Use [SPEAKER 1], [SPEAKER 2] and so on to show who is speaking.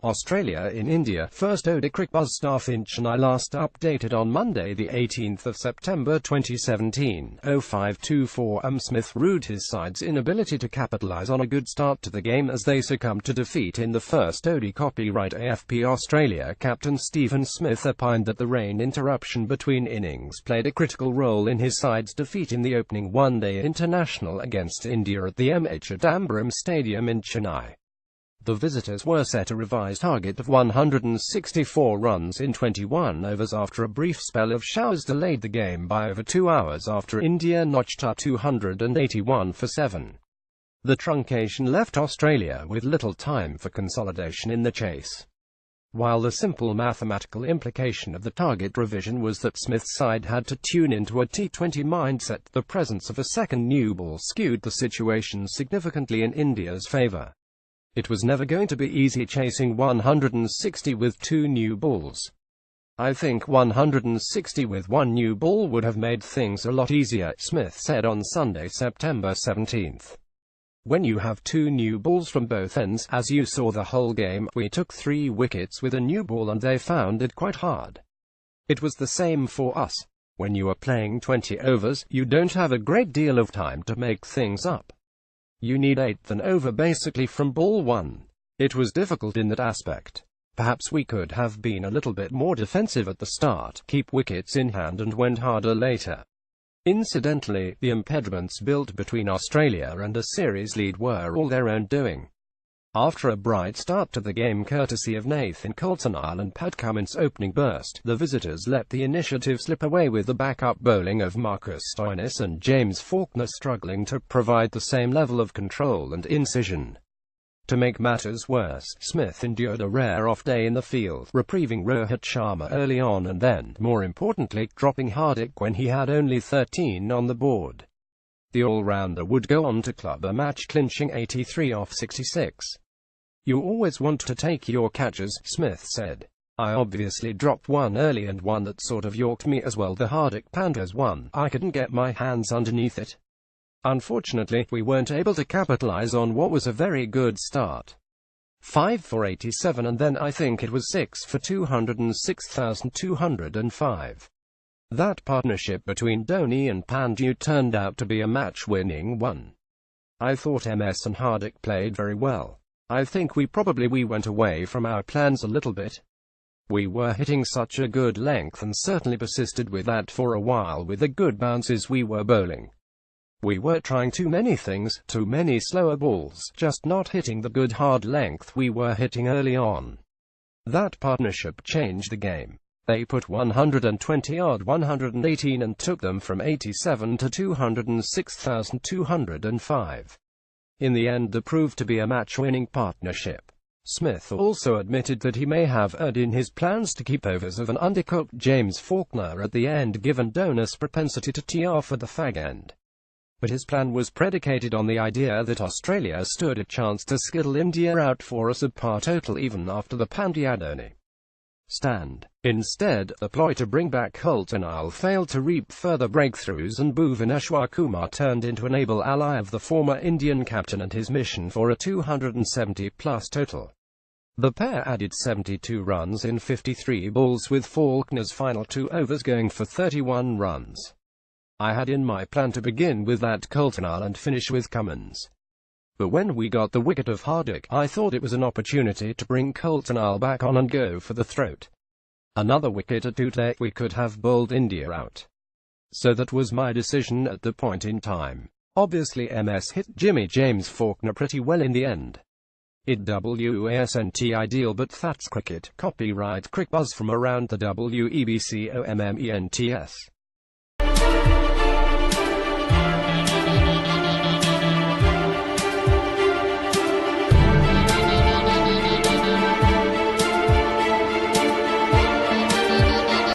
[SPEAKER 1] Australia in India. First ODICricbuzz staff in Chennai last updated on Monday the 18th of September 2017, 0524 Smith rued his side's inability to capitalise on a good start to the game as they succumbed to defeat in the first ODI. Copyright AFP. Australia captain Stephen Smith opined that the rain interruption between innings played a critical role in his side's defeat in the opening one-day international against India at the Chidambaram Stadium in Chennai. The visitors were set a revised target of 164 runs in 21 overs after a brief spell of showers delayed the game by over 2 hours after India notched up 281 for 7. The truncation left Australia with little time for consolidation in the chase. While the simple mathematical implication of the target revision was that Smith's side had to tune into a T20 mindset, the presence of a second new ball skewed the situation significantly in India's favour. It was never going to be easy chasing 160 with two new balls. I think 160 with one new ball would have made things a lot easier, Smith said on Sunday, September 17th. When you have two new balls from both ends, as you saw the whole game, we took 3 wickets with a new ball and they found it quite hard. It was the same for us. When you are playing 20 overs, you don't have a great deal of time to make things up. You need 1/8 an over basically from ball 1. It was difficult in that aspect. Perhaps we could have been a little bit more defensive at the start, keep wickets in hand and went harder later. Incidentally, the impediments built between Australia and a series lead were all their own doing. After a bright start to the game courtesy of Nathan Coulter and Pat Cummins' opening burst, the visitors let the initiative slip away with the backup bowling of Marcus Stoinis and James Faulkner struggling to provide the same level of control and incision. To make matters worse, Smith endured a rare off day in the field, reprieving Rohit Sharma early on and then, more importantly, dropping Hardik when he had only 13 on the board. The all-rounder would go on to club a match-clinching 83 off 66. You always want to take your catches, Smith said. I obviously dropped one early and one that sort of yorked me as well. The Hardik Panthers one, I couldn't get my hands underneath it. Unfortunately, we weren't able to capitalize on what was a very good start. 5 for 87 and then I think it was 6 for 206,205. That partnership between Dhoni and Pandya turned out to be a match-winning one. I thought MS and Hardik played very well. I think we went away from our plans a little bit. We were hitting such a good length and certainly persisted with that for a while with the good bounces we were bowling. We were trying too many things, too many slower balls, just not hitting the good hard length we were hitting early on. That partnership changed the game. They put 120 odd 118 and took them from 87 to 206,205. In the end that proved to be a match-winning partnership. Smith also admitted that he may have erred in his plans to keep overs of an undercooked James Faulkner at the end given Dhoni's propensity to tee off at the fag end. But his plan was predicated on the idea that Australia stood a chance to skittle India out for a subpar total even after the Pandya-Dhoni stand. Instead, the ploy to bring back Coulter failed to reap further breakthroughs and Bhuvaneshwar Kumar turned into an able ally of the former Indian captain and his mission for a 270-plus total. The pair added 72 runs in 53 balls with Faulkner's final 2 overs going for 31 runs. I had in my plan to begin with that Coulter and finish with Cummins. But when we got the wicket of Hardik, I thought it was an opportunity to bring Coulter back on and go for the throat. Another wicket at Dute, we could have bowled India out. So that was my decision at the point in time. Obviously MS hit James Faulkner pretty well in the end. It wasn't ideal but that's cricket. Copyright CricBuzz from around the WEBCOMMENTS.